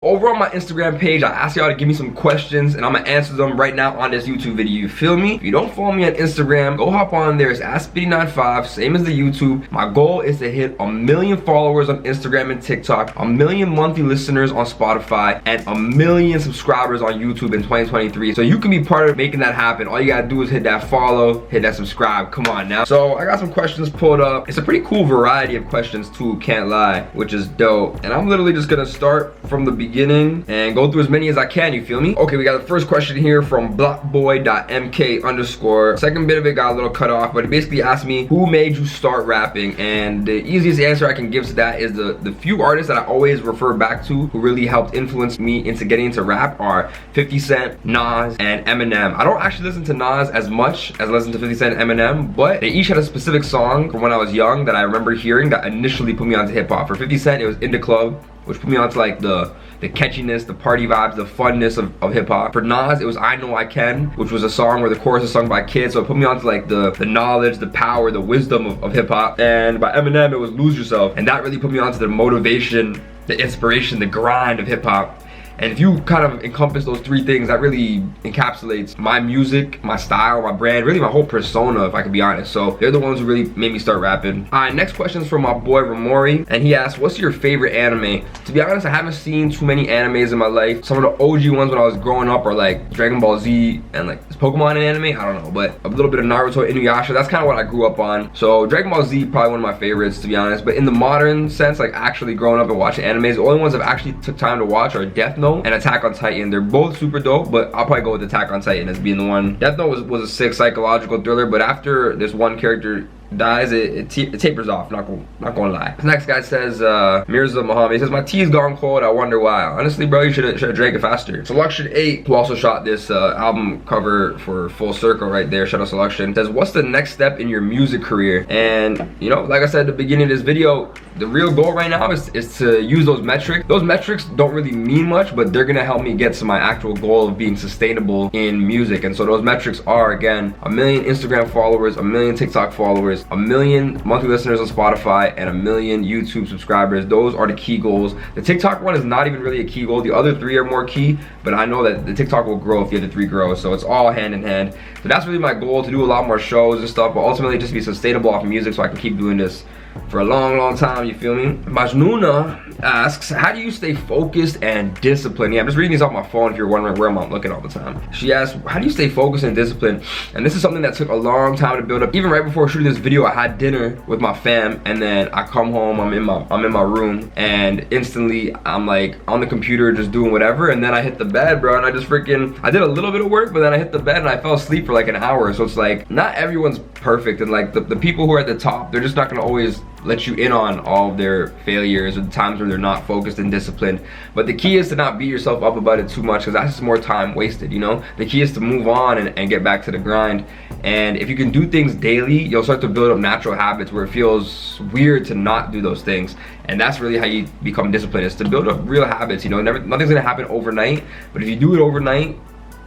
Over on my Instagram page, I asked y'all to give me some questions and I'm gonna answer them right now on this YouTube video. You feel me? If you don't follow me on Instagram, go hop on there. It's @Spitty95, same as the YouTube. My goal is to hit 1 million followers on Instagram and TikTok, 1 million monthly listeners on Spotify, and 1 million subscribers on YouTube in 2023. So you can be part of making that happen. All you gotta do is hit that follow, hit that subscribe. Come on now. So I got some questions pulled up. It's a pretty cool variety of questions too, can't lie, which is dope. And I'm literally just gonna start from the beginning and go through as many as I can, you feel me? Okay, we got the first question here from blockboy.mk_. Second bit of it got a little cut off, but it basically asked me, who made you start rapping? And the easiest answer I can give to that is the few artists that I always refer back to who really helped influence me into getting into rap are 50 Cent, Nas, and Eminem. I don't actually listen to Nas as much as I listen to 50 Cent and Eminem, but they each had a specific song from when I was young that I remember hearing that initially put me onto hip-hop. For 50 Cent, it was In the Club, which put me onto like the catchiness, the party vibes, the funness of hip-hop. For Nas, it was I Know I Can, which was a song where the chorus is sung by kids, so it put me onto like the knowledge, the power, the wisdom of hip-hop. And by Eminem, it was Lose Yourself, and that really put me onto the motivation, the inspiration, the grind of hip-hop. And if you kind of encompass those three things, that really encapsulates my music, my style, my brand, really my whole persona, if I can be honest. So they're the ones who really made me start rapping. All right, next question is from my boy Ramori, and he asked, what's your favorite anime? To be honest, I haven't seen too many animes in my life. Some of the OG ones when I was growing up are like Dragon Ball Z and like, is Pokemon an anime? I don't know, but a little bit of Naruto, Inuyasha, that's kind of what I grew up on. So Dragon Ball Z, probably one of my favorites, to be honest. But in the modern sense, like actually growing up and watching animes, the only ones I've actually took time to watch are Death Note and Attack on Titan. They're both super dope, but I'll probably go with Attack on Titan as being the one. Death Note was a sick psychological thriller, but after this one character dies, it tapers off, not gonna lie. This next guy says, Mirza Muhammad, he says, my tea's gone cold, I wonder why. Honestly, bro, you should've drank it faster. Selection 8, who also shot this album cover for Full Circle right there, shout out Selection, says, what's the next step in your music career? And, you know, like I said at the beginning of this video, the real goal right now is to use those metrics. Those metrics don't really mean much, but they're gonna help me get to my actual goal of being sustainable in music. And so those metrics are, again, 1 million Instagram followers, 1 million TikTok followers, 1 million monthly listeners on Spotify, and 1 million YouTube subscribers. Those are the key goals. The TikTok one is not even really a key goal. The other three are more key, but I know that the TikTok will grow if the other three grow, so it's all hand in hand. So that's really my goal, to do a lot more shows and stuff, but ultimately just be sustainable off of music so I can keep doing this for a long time, you feel me? Majnuna asks, how do you stay focused and disciplined? Yeah, I'm just reading these off my phone if you're wondering where I'm looking all the time. She asks, how do you stay focused and disciplined? And this is something that took a long time to build up. Even right before shooting this video, I had dinner with my fam, and then I come home, I'm in my room, and instantly I'm like on the computer just doing whatever, and then I hit the bed, bro, and I just freaking, I did a little bit of work, but then I hit the bed and I fell asleep for like an hour. So it's like, not everyone's perfect, and like the people who are at the top, they're just not gonna always let you in on all of their failures or the times where they're not focused and disciplined. But the key is to not beat yourself up about it too much, because that's just more time wasted, you know? The key is to move on and get back to the grind. And if you can do things daily, you'll start to build up natural habits where it feels weird to not do those things. And that's really how you become disciplined, is to build up real habits, you know? Nothing's gonna happen overnight, but if you do it overnight,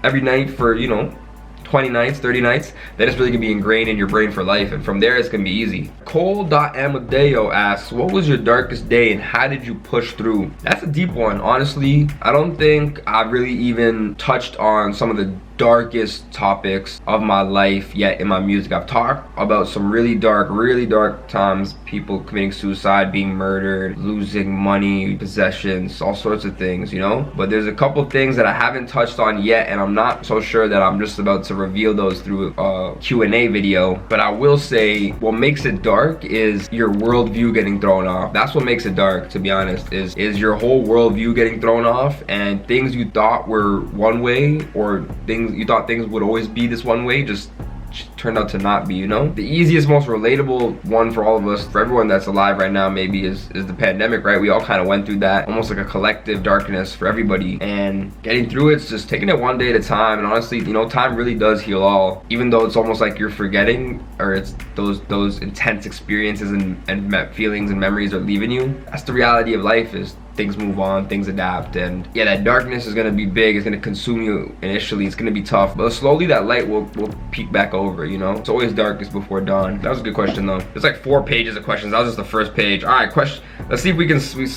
every night for, you know, 20 nights, 30 nights, then it's really gonna be ingrained in your brain for life, and from there it's gonna be easy. Cole.amadeo asks, what was your darkest day and how did you push through? That's a deep one, honestly. I don't think I really even touched on some of the darkest topics of my life yet in my music. I've talked about some really dark times, people committing suicide, being murdered, losing money, possessions, all sorts of things, you know? But there's a couple things that I haven't touched on yet, and I'm not so sure that I'm just about to reveal those through a Q&A video. But I will say, what makes it dark is your worldview getting thrown off. That's what makes it dark, to be honest, is your whole worldview getting thrown off, and things you thought were one way, or things you thought things would always be this one way, just turned out to not be, you know? The easiest, most relatable one for all of us, for everyone that's alive right now maybe, is the pandemic, right? We all kind of went through that, almost like a collective darkness for everybody, and getting through it's just taking it one day at a time. And honestly, you know, time really does heal all, even though it's almost like you're forgetting, or it's those intense experiences and feelings and memories are leaving you. That's the reality of life, is things move on, things adapt, and yeah, that darkness is gonna be big, it's gonna consume you initially, it's gonna be tough, but slowly that light will peek back over, you know? It's always darkest before dawn. That was a good question though. There's like 4 pages of questions, that was just the first page. All right, let's see if we can sweep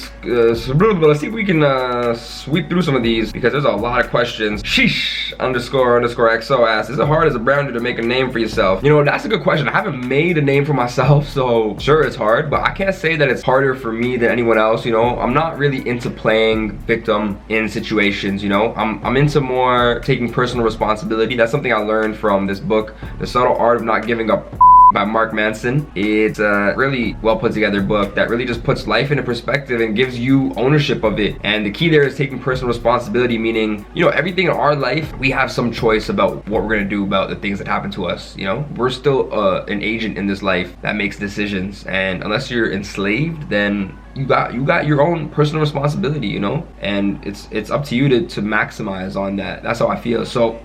through some of these, because there's a lot of questions. Sheesh __ XO asks, is it hard as a brander to make a name for yourself? You know, that's a good question. I haven't made a name for myself, so sure it's hard, but I can't say that it's harder for me than anyone else. You know, I'm not really into playing victim in situations. You know, I'm into more taking personal responsibility. That's something I learned from this book, The Subtle Art of Not Giving Up, by Mark Manson. It's a really well put together book that really just puts life into perspective and gives you ownership of it. And the key there is taking personal responsibility, meaning, you know, everything in our life, we have some choice about what we're gonna do about the things that happen to us. You know, we're still an agent in this life that makes decisions, and unless you're enslaved, then you got your own personal responsibility, you know, and it's up to you to maximize on that. That's how I feel. So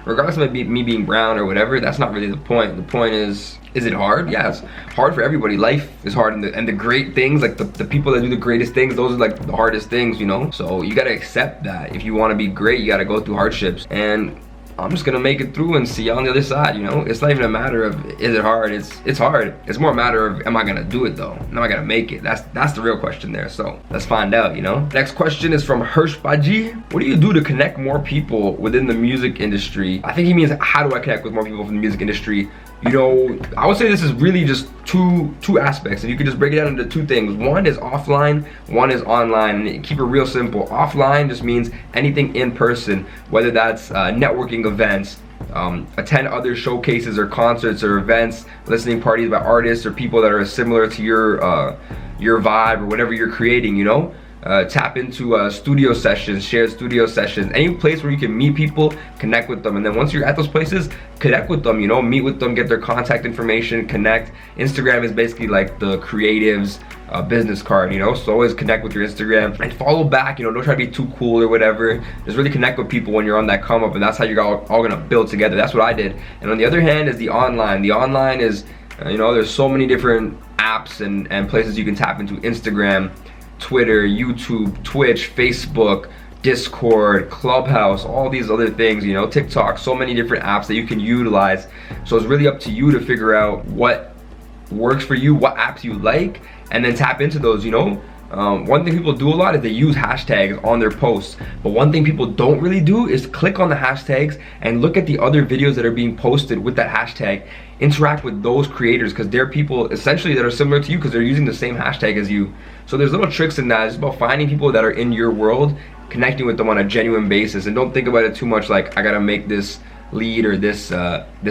regardless of me being brown or whatever, that's not really the point. The point is it hard? Yeah, it's hard for everybody. Life is hard, and the great things, like the people that do the greatest things, those are like the hardest things, you know. So you gotta accept that if you want to be great, you gotta go through hardships, and I'm just gonna make it through and see you on the other side, you know? It's not even a matter of, is it hard? It's hard. It's more a matter of, am I gonna do it though? Am I gonna make it? That's the real question there, so let's find out, you know? Next question is from Hirsch Baji. What do you do to connect more people within the music industry? I think he means, how do I connect with more people from the music industry? You know, I would say this is really just two aspects, and you could just break it down into two things. One is offline, one is online, and keep it real simple. Offline just means anything in person, whether that's networking events, attend other showcases or concerts or events, listening parties by artists or people that are similar to your vibe or whatever you're creating, you know? Tap into studio sessions, shared studio sessions, any place where you can meet people, connect with them, and then once you're at those places, connect with them, you know, meet with them, get their contact information, connect. Instagram is basically like the creative's business card, you know, so always connect with your Instagram and follow back, you know, don't try to be too cool or whatever. Just really connect with people when you're on that come up, and that's how you're all gonna build together. That's what I did. And on the other hand is the online. The online is, you know, there's so many different apps and places you can tap into. Instagram, Twitter, YouTube, Twitch, Facebook, Discord, Clubhouse, all these other things, you know, TikTok, so many different apps that you can utilize. So it's really up to you to figure out what works for you, what apps you like, and then tap into those, you know. One thing people do a lot is they use hashtags on their posts, but one thing people don't really do is click on the hashtags and look at the other videos that are being posted with that hashtag. Interact with those creators, because they're people essentially that are similar to you because they're using the same hashtag as you. So there's little tricks in that. It's about finding people that are in your world, connecting with them on a genuine basis, and don't think about it too much like, I gotta make this lead or this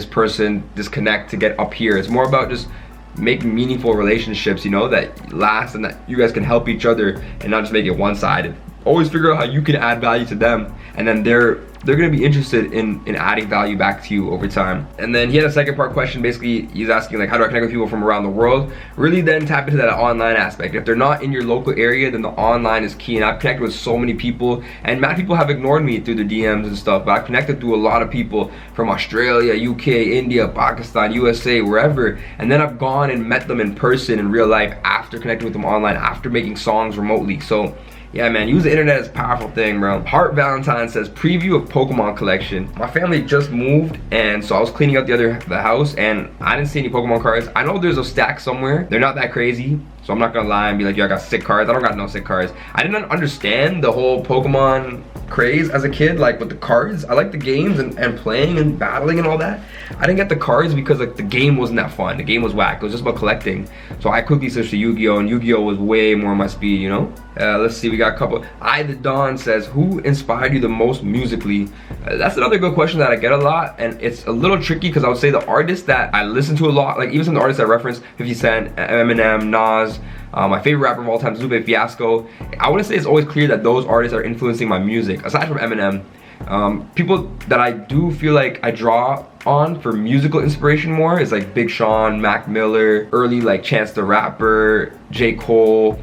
person, this connect to get up here. It's more about just make meaningful relationships, you know, that last, and that you guys can help each other and not just make it one-sided. Always figure out how you can add value to them, and then they're gonna be interested in adding value back to you over time. And then he had a second part question. Basically, he's asking like, how do I connect with people from around the world? Really then tap into that online aspect. If they're not in your local area, then the online is key. And I've connected with so many people, and mad people have ignored me through the DMs and stuff, but I've connected through a lot of people from Australia, UK, India, Pakistan, USA, wherever. And then I've gone and met them in person in real life after connecting with them online, after making songs remotely. So yeah, man, use the internet is a powerful thing, bro. Heart Valentine says, preview of Pokemon collection. My family just moved, and so I was cleaning up the house, and I didn't see any Pokemon cards. I know there's a stack somewhere. They're not that crazy, so I'm not gonna lie and be like, yo, I got sick cards. I don't got no sick cards. I didn't understand the whole Pokemon craze as a kid, like with the cards. I like the games and playing and battling and all that. I didn't get the cards because like the game wasn't that fun. The game was whack. It was just about collecting. So I quickly switched to Yu-Gi-Oh, and Yu-Gi-Oh was way more my speed, you know? Let's see, we got a couple. The Dawn says, who inspired you the most musically? That's another good question that I get a lot, and it's a little tricky because I would say the artists that I listen to a lot, like even some of the artists I referenced, 50 Cent, Eminem, Nas, my favorite rapper of all time, Lupe Fiasco. I wouldn't say it's always clear that those artists are influencing my music. Aside from Eminem, people that I do feel like I draw on for musical inspiration more is like Big Sean, Mac Miller, early like Chance the Rapper, J. Cole,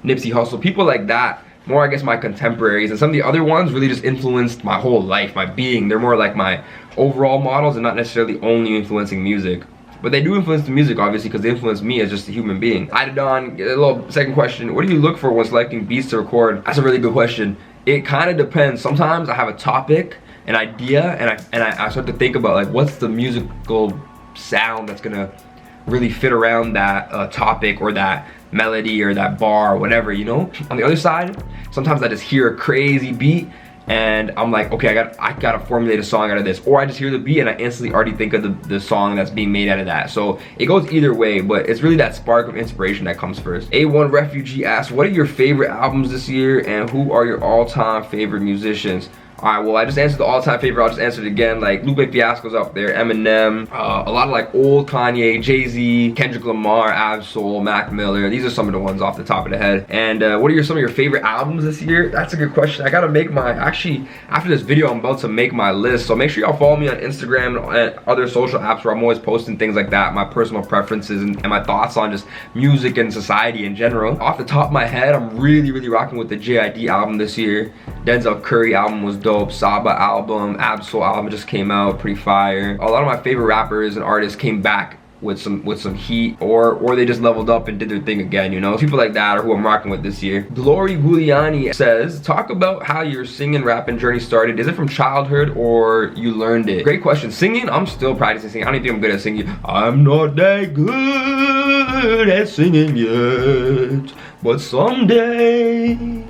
Nipsey Hussle, people like that. More, I guess, my contemporaries, and some of the other ones really just influenced my whole life, my being. They're more like my overall models and not necessarily only influencing music. But they do influence the music, obviously, because they influence me as just a human being. Idadon, a little second question. What do you look for when selecting beats to record? That's a really good question. It kind of depends. Sometimes I have a topic, an idea, and I start to think about like, what's the musical sound that's gonna really fit around that topic or that melody or that bar or whatever, you know? On the other side, sometimes I just hear a crazy beat and I'm like, okay, I gotta formulate a song out of this. Or I just hear the beat and I instantly already think of the song that's being made out of that. So it goes either way, but it's really that spark of inspiration that comes first. A1 Refugee asks, what are your favorite albums this year and who are your all-time favorite musicians? Alright, well, I just answered the all-time favorite. I'll just answer it again. Like, Lupe Fiasco's up there, Eminem, a lot of like old Kanye, Jay-Z, Kendrick Lamar, Ab-Soul, Mac Miller. These are some of the ones off the top of the head. And what are some of your favorite albums this year? That's a good question. I gotta make my, actually, after this video, I'm about to make my list. So make sure y'all follow me on Instagram and other social apps where I'm always posting things like that, my personal preferences and my thoughts on just music and society in general. Off the top of my head, I'm really rocking with the JID album this year. Denzel Curry album was dope. Saba album, Ab-Soul album just came out, pretty fire. A lot of my favorite rappers and artists came back with some heat, or they just leveled up and did their thing again, you know? People like that are who I'm rocking with this year. Glory Guliani says, talk about how your singing rapping journey started. Is it from childhood or you learned it? Great question. Singing, I'm still practicing singing. I don't even think I'm good at singing. I'm not that good at singing yet, but someday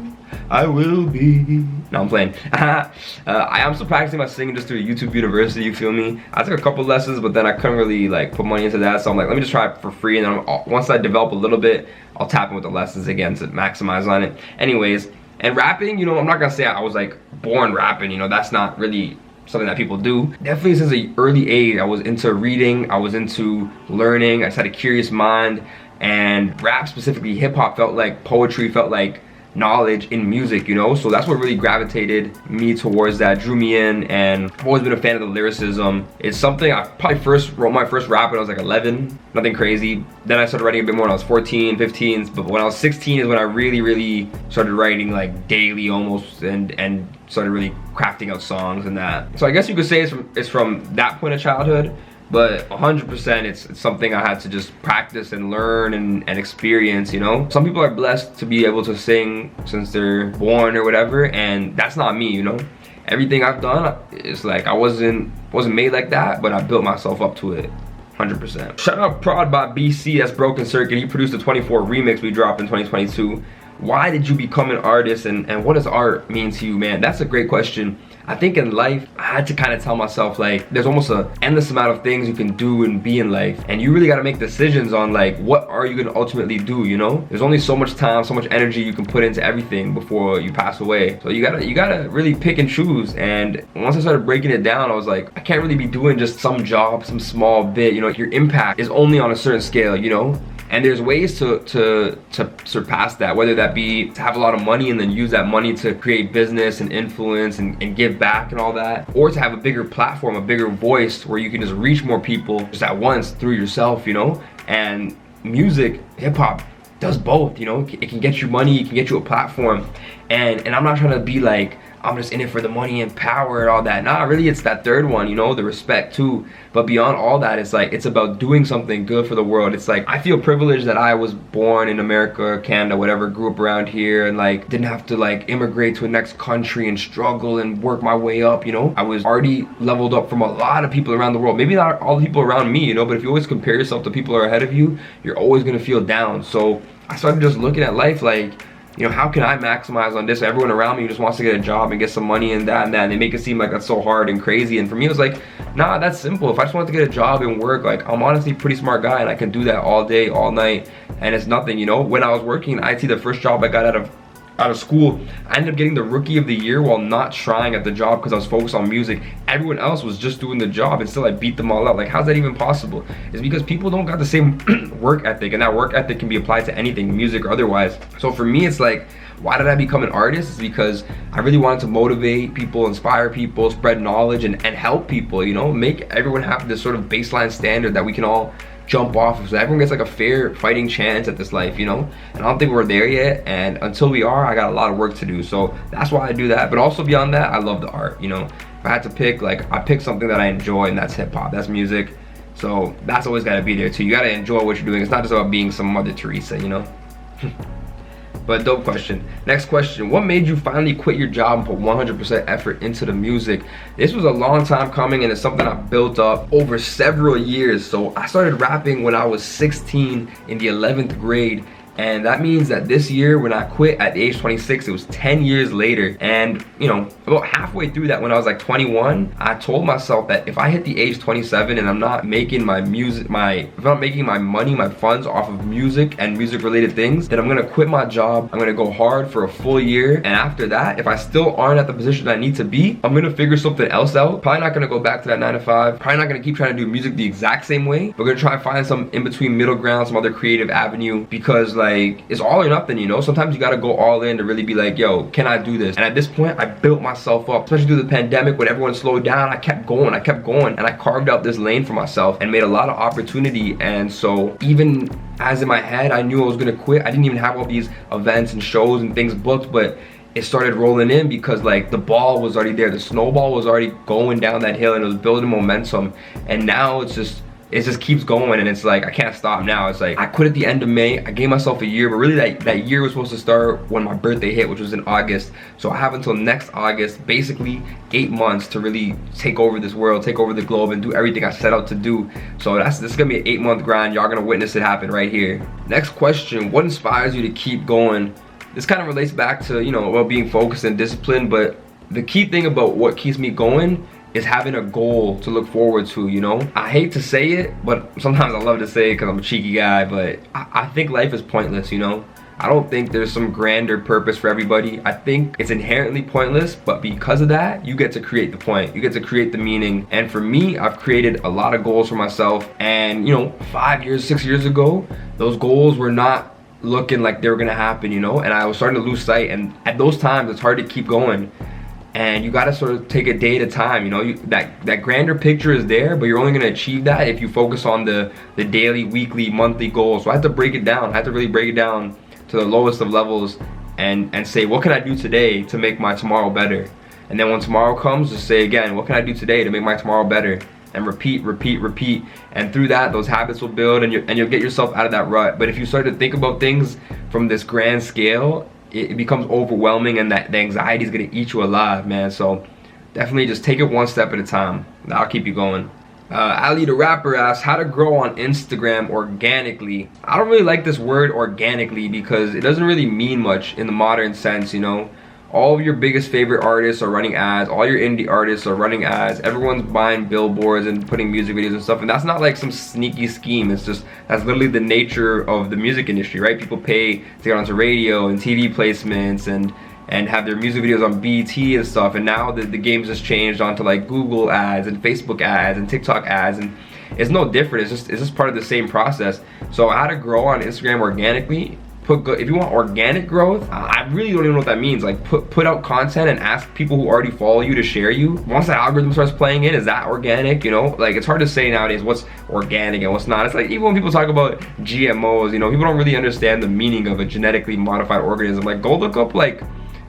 I will be. No, I'm playing. I am still practicing my singing just through YouTube University, you feel me? I took a couple lessons, but then I couldn't really like put money into that, so I'm like, let me just try it for free, and then once I develop a little bit, I'll tap in with the lessons again to maximize on it. Anyways, and rapping, you know, I'm not gonna say I was like born rapping, you know, that's not really something that people do. Definitely since an early age, I was into reading, I was into learning, I just had a curious mind, and rap, specifically hip hop, felt like poetry, felt like knowledge in music, you know? So that's what really gravitated me towards that, drew me in, and I've always been a fan of the lyricism. It's something I probably wrote my first rap when I was like 11, nothing crazy. Then I started writing a bit more when I was 14, 15, but when I was 16 is when I really started writing like daily almost, and started really crafting out songs and that. So I guess you could say it's from that point of childhood, but 100% it's something I had to just practice and learn and experience, you know? Some people are blessed to be able to sing since they're born or whatever, and that's not me, you know? Everything I've done, it's like I wasn't made like that, but I built myself up to it. 100%. Shout out Prod by BC, that's Broken Circuit. He produced the 24 remix we dropped in 2022. Why did you become an artist, and what does art mean to you, man? That's a great question. I think in life, I had to kind of tell myself, like, there's almost an endless amount of things you can do and be in life, and you really got to make decisions on like, what are you going to ultimately do, you know? There's only so much time, so much energy you can put into everything before you pass away. So you gotta really pick and choose. And once I started breaking it down, I was like, I can't really be doing just some job, some small bit, you know? Your impact is only on a certain scale, you know? And there's ways to surpass that, whether that be to have a lot of money and then use that money to create business and influence and give back and all that, or to have a bigger platform, a bigger voice where you can just reach more people just at once through yourself, you know? And music, hip hop, does both, you know? It can get you money, it can get you a platform. And I'm not trying to be like, I'm just in it for the money and power and all that. Nah, really it's that third one, you know, the respect too. But beyond all that, it's like, it's about doing something good for the world. It's like, I feel privileged that I was born in America, Canada, whatever, grew up around here, and like didn't have to like immigrate to a next country and struggle and work my way up, you know? I was already leveled up from a lot of people around the world. Maybe not all the people around me, you know, but if you always compare yourself to people who are ahead of you, you're always gonna feel down. So I started just looking at life like, you know, how can I maximize on this? Everyone around me just wants to get a job and get some money and that, and they make it seem like that's so hard and crazy. And for me, it was like, nah, that's simple. If I just wanted to get a job and work, like, I'm honestly a pretty smart guy and I can do that all day, all night, and it's nothing, you know? When I was working in IT, the first job I got out of school, I ended up getting the Rookie of the Year while not trying at the job because I was focused on music. Everyone else was just doing the job and still I beat them all out. Like, how's that even possible? It's because people don't got the same work ethic, and that work ethic can be applied to anything, music or otherwise. So for me, it's like, why did I become an artist? It's because I really wanted to motivate people, inspire people, spread knowledge, and help people, you know? Make everyone have this sort of baseline standard that we can all jump off of, so everyone gets like a fair fighting chance at this life, you know? And I don't think we're there yet, and until we are, I got a lot of work to do. So that's why I do that. But also beyond that, I love the art, you know? If I had to pick, like, I pick something that I enjoy, and that's hip hop, that's music. So that's always gotta be there too. You gotta enjoy what you're doing. It's not just about being some Mother Teresa, you know? But dope question. Next question. What made you finally quit your job and put 100% effort into the music? This was a long time coming, and it's something I built up over several years. So I started rapping when I was 16 in the 11th grade. And that means that this year when I quit at the age 26, it was 10 years later. And you know, about halfway through that, when I was like 21, I told myself that if I hit the age 27 and I'm not making my music, if I'm not making my money, my funds off of music and music related things, then I'm gonna quit my job. I'm gonna go hard for a full year. And after that, if I still aren't at the position I need to be, I'm gonna figure something else out. Probably not gonna go back to that 9 to 5. Probably not gonna keep trying to do music the exact same way. We're gonna try and find some in between middle ground, some other creative avenue, because like it's all or nothing, you know? Sometimes you gotta go all in to really be like, yo, can I do this? And at this point, I built myself up, especially through the pandemic when everyone slowed down. I kept going, and I carved out this lane for myself and made a lot of opportunity. And so even as in my head, I knew I was gonna quit. I didn't even have all these events and shows and things booked, but it started rolling in because like the ball was already there. The snowball was already going down that hill and it was building momentum. And now it just keeps going, and it's like I can't stop now. It's like I quit at the end of May. I gave myself a year, but really that year was supposed to start when my birthday hit, which was in August. So I have until next August, basically 8 months, to really take over this world, take over the globe, and do everything I set out to do. So this is gonna be an 8-month grind. Y'all gonna witness it happen right here. Next question: what inspires you to keep going? This kind of relates back to, you know, about being focused and disciplined, but the key thing about what keeps me going is having a goal to look forward to, you know? I hate to say it, but sometimes I love to say it because I'm a cheeky guy, but I think life is pointless, you know? I don't think there's some grander purpose for everybody. I think it's inherently pointless, but because of that, you get to create the point. You get to create the meaning. And for me, I've created a lot of goals for myself. And, you know, 5 years, 6 years ago, those goals were not looking like they were gonna happen, you know? And I was starting to lose sight. And at those times, it's hard to keep going. And you gotta sort of take a day at a time, you know? That grander picture is there, but you're only gonna achieve that if you focus on the daily, weekly, monthly goals. So I had to break it down. I had to really break it down to the lowest of levels and say, what can I do today to make my tomorrow better? And then when tomorrow comes, just say again, what can I do today to make my tomorrow better? And repeat, repeat, repeat. And through that, those habits will build, and you'll get yourself out of that rut. But if you start to think about things from this grand scale, it becomes overwhelming, and the anxiety is gonna eat you alive, man. So definitely just take it one step at a time. That'll keep you going. Ali the rapper asks, how to grow on Instagram organically. I don't really like this word organically because it doesn't really mean much in the modern sense, you know? All of your biggest favorite artists are running ads. All your indie artists are running ads. Everyone's buying billboards and putting music videos and stuff. And that's not like some sneaky scheme. It's just, that's literally the nature of the music industry, right? People pay to get onto radio and TV placements and have their music videos on BT and stuff. And now the game's just changed onto like Google ads and Facebook ads and TikTok ads. And it's no different. It's just part of the same process. So how to grow on Instagram organically? If you want organic growth, I really don't even know what that means. Like put out content and ask people who already follow you to share you. Once the algorithm starts playing in, is that organic? You know, like it's hard to say nowadays what's organic and what's not. It's like even when people talk about GMOs, you know, people don't really understand the meaning of a genetically modified organism. Like go look up like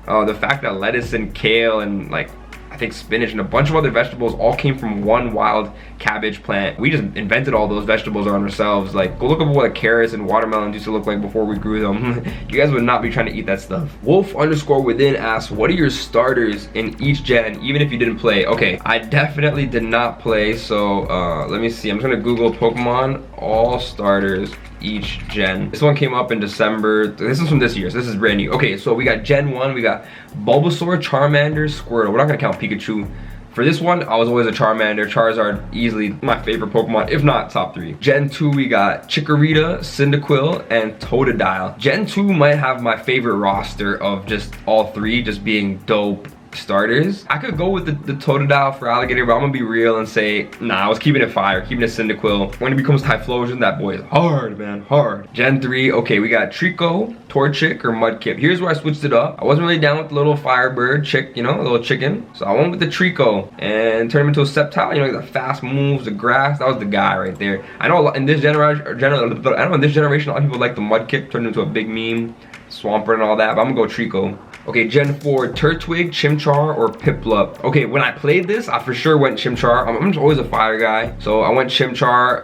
the fact that lettuce and kale and like I think spinach and a bunch of other vegetables all came from one wild cabbage plant. We just invented all those vegetables on ourselves. Like, go look up what carrots and watermelons used to look like before we grew them. You guys would not be trying to eat that stuff. Wolf_within asks, what are your starters in each gen, even if you didn't play? Okay, I definitely did not play, so let me see. I'm just gonna Google Pokemon all starters each gen. This one came up in December. This is from this year, so this is brand new. Okay, so we got Gen 1, we got Bulbasaur, Charmander, Squirtle. We're not gonna count Pikachu. For this one, I was always a Charmander. Charizard, easily my favorite Pokemon, if not top 3. Gen 2, we got Chikorita, Cyndaquil, and Totodile. Gen 2 might have my favorite roster of just all 3 just being dope starters. I could go with the Totodile for Alligator, but I'm gonna be real and say, nah, I was keeping it fire, keeping it Cyndaquil. When it becomes Typhlosion, that boy is hard, man, hard. Gen 3, okay, we got Trico, Torchic, or Mudkip. Here's where I switched it up. I wasn't really down with the little Firebird chick, you know, a little chicken. So I went with the Trico and turned him into a Sceptile, you know, the fast moves, the grass. That was the guy right there. I know in this generation, a lot of people like the Mudkip, turned into a big meme, Swampert and all that, but I'm gonna go Trico. Okay, Gen 4, Turtwig, Chimchar, or Piplup. Okay, when I played this, I for sure went Chimchar. I'm just always a fire guy, so I went Chimchar.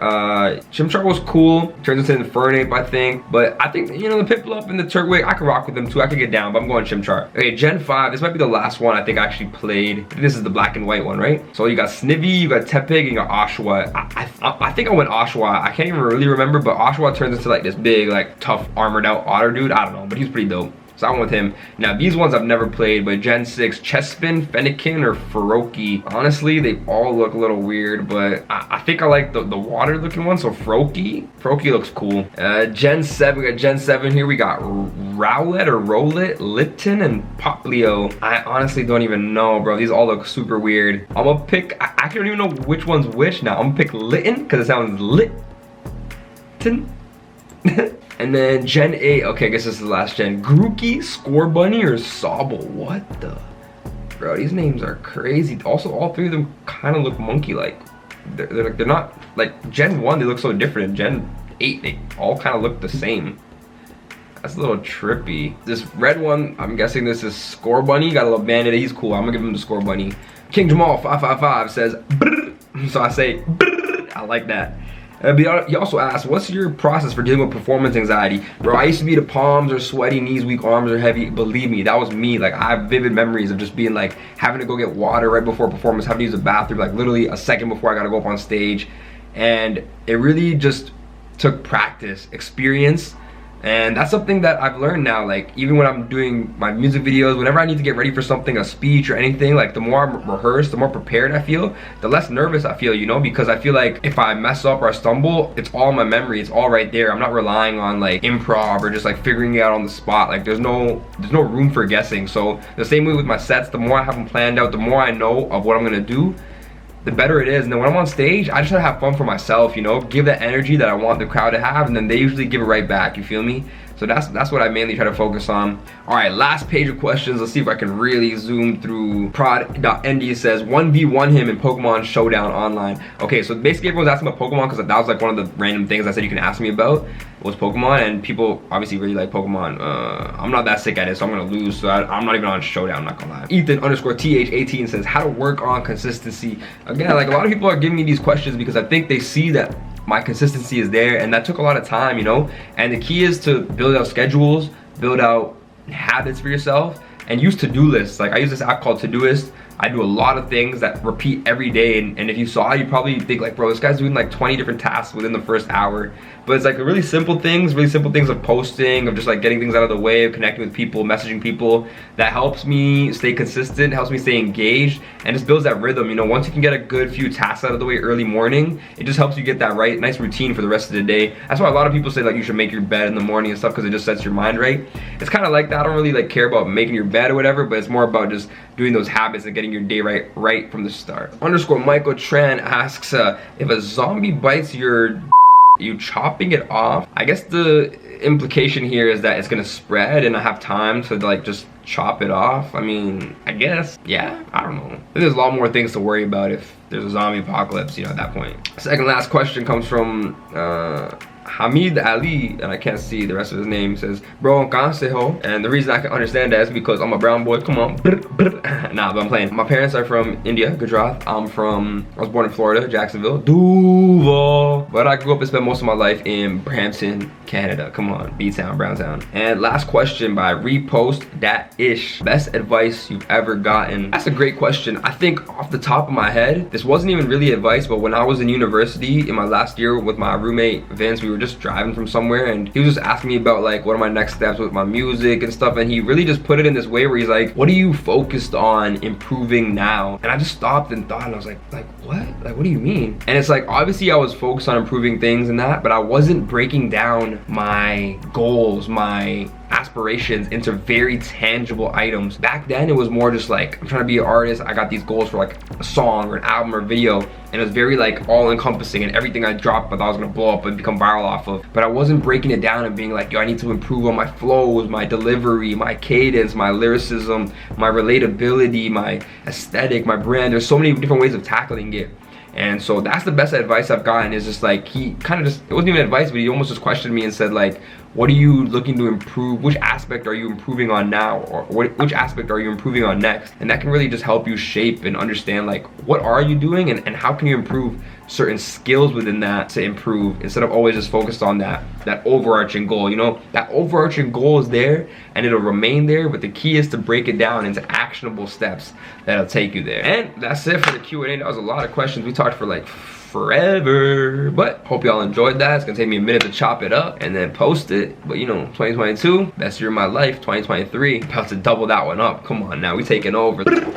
Chimchar was cool. Turns into Infernape, I think. But I think, you know, the Piplup and the Turtwig, I could rock with them too. I could get down, but I'm going Chimchar. Okay, Gen 5, this might be the last one I think I actually played. I think this is the black and white one, right? So you got Snivy, you got Tepig, and you got Oshawott. I think I went Oshawott. I can't even really remember, but Oshawott turns into like this big, like tough, armored out otter dude. I don't know, but he's pretty dope. So I went with him. Now these ones I've never played, but Gen 6, Chespin, Fennekin, or Froakie. Honestly, they all look a little weird, but I think I like the water looking one, so Froakie. Froakie looks cool. Gen 7, we got Gen 7 here. We got Rowlet, Lipton, and Poplio. I honestly don't even know, bro. These all look super weird. I'm gonna pick, I don't even know which one's which now. I'm gonna pick Litten, because it sounds Litten. And then Gen 8, okay, I guess this is the last gen. Grookey, Scorbunny, or Sobble? What the? Bro, these names are crazy. Also, all three of them kind of look monkey-like. They're not, like, Gen 1, they look so different. Gen 8, they all kind of look the same. That's a little trippy. This red one, I'm guessing this is Scorbunny. Got a little bandit. He's cool. I'm gonna give him the Scorbunny. King Jamal 555 says, brr. So I say, brr. I like that. He also asked, what's your process for dealing with performance anxiety? Bro, I used to be the palms are sweaty, knees weak, arms are heavy. Believe me, that was me. Like, I have vivid memories of just being like, having to go get water right before performance, having to use the bathroom like literally a second before I gotta go up on stage. And it really just took practice, experience. And that's something that I've learned now. Like, even when I'm doing my music videos, whenever I need to get ready for something, a speech or anything, like the more I'm rehearsed, the more prepared I feel, the less nervous I feel, you know, because I feel like if I mess up or I stumble, it's all in my memory, it's all right there. I'm not relying on like improv or just like figuring it out on the spot. Like there's no room for guessing. So the same way with my sets, the more I have them planned out, the more I know of what I'm gonna do, the better it is. And then when I'm on stage, I just try to have fun for myself, you know, give that energy that I want the crowd to have, and then they usually give it right back, you feel me? So that's what I mainly try to focus on. All right, last page of questions. Let's see if I can really zoom through. Prod.nd says 1v1 him in Pokemon Showdown online. Okay, so basically everyone's asking about Pokemon because that was like one of the random things I said you can ask me about was Pokemon, and people obviously really like Pokemon. I'm not that sick at it, so I'm gonna lose, so I'm not even on Showdown, I'm not gonna lie. Ethan_th18 says how to work on consistency. Again, like a lot of people are giving me these questions because I think they see that my consistency is there, and that took a lot of time, you know. And the key is to build out schedules, build out habits for yourself, and use to-do lists. Like I use this app called Todoist. I do a lot of things that repeat every day, and if you saw it, you probably think like, bro, this guy's doing like 20 different tasks within the first hour. But it's like really simple things of posting, of just like getting things out of the way, of connecting with people, messaging people. That helps me stay consistent, helps me stay engaged, and just builds that rhythm. You know, once you can get a good few tasks out of the way early morning, it just helps you get that right, nice routine for the rest of the day. That's why a lot of people say like you should make your bed in the morning and stuff, because it just sets your mind right. It's kind of like that. I don't really like care about making your bed or whatever, but it's more about just doing those habits and getting your day right from the start. Michael Tran asks, if a zombie bites your you chopping it off? I guess the implication here is that it's gonna spread and I have time to like just chop it off. I mean, I guess, yeah, I don't know. There's a lot more things to worry about if there's a zombie apocalypse, you know, at that point. Second last question comes from Hamid Ali, and I can't see the rest of his name. He says, bro, consejo. And the reason I can understand that is because I'm a brown boy. Come on. Nah, but I'm playing. My parents are from India, Gujarat. I was born in Florida, Jacksonville, Duval. But I grew up and spent most of my life in Brampton, Canada. Come on, B-Town, Browntown. And last question by Repost That Ish. Best advice you've ever gotten? That's a great question. I think off the top of my head, this wasn't even really advice, but when I was in university in my last year with my roommate Vince, we were just driving from somewhere, and he was just asking me about like what are my next steps with my music and stuff, and he really just put it in this way where he's like, what are you focused on improving now? And I just stopped and thought, and I was like what? Like, what do you mean? And it's like, obviously I was focused on improving things and that, but I wasn't breaking down my goals, my aspirations into very tangible items. Back then it was more just like, I'm trying to be an artist, I got these goals for like a song or an album or video, and it was very like all encompassing, and everything I dropped I thought I was gonna blow up and become viral off of. But I wasn't breaking it down and being like, yo, I need to improve on my flows, my delivery, my cadence, my lyricism, my relatability, my aesthetic, my brand. There's so many different ways of tackling it. And so that's the best advice I've gotten, is just like, he kind of just, it wasn't even advice, but he almost just questioned me and said like, What are you looking to improve? Which aspect are you improving on now, or which aspect are you improving on next? And that can really just help you shape and understand like what are you doing, and how can you improve certain skills within that to improve, instead of always just focused on that overarching goal. You know, that overarching goal is there and it'll remain there, but the key is to break it down into actionable steps that'll take you there. And that's it for the Q&A. That was a lot of questions. We talked for like forever, but hope y'all enjoyed that. It's gonna take me a minute to chop it up and then post it, but you know, 2022, best year of my life. 2023, about to double that one up. Come on now, we taking over.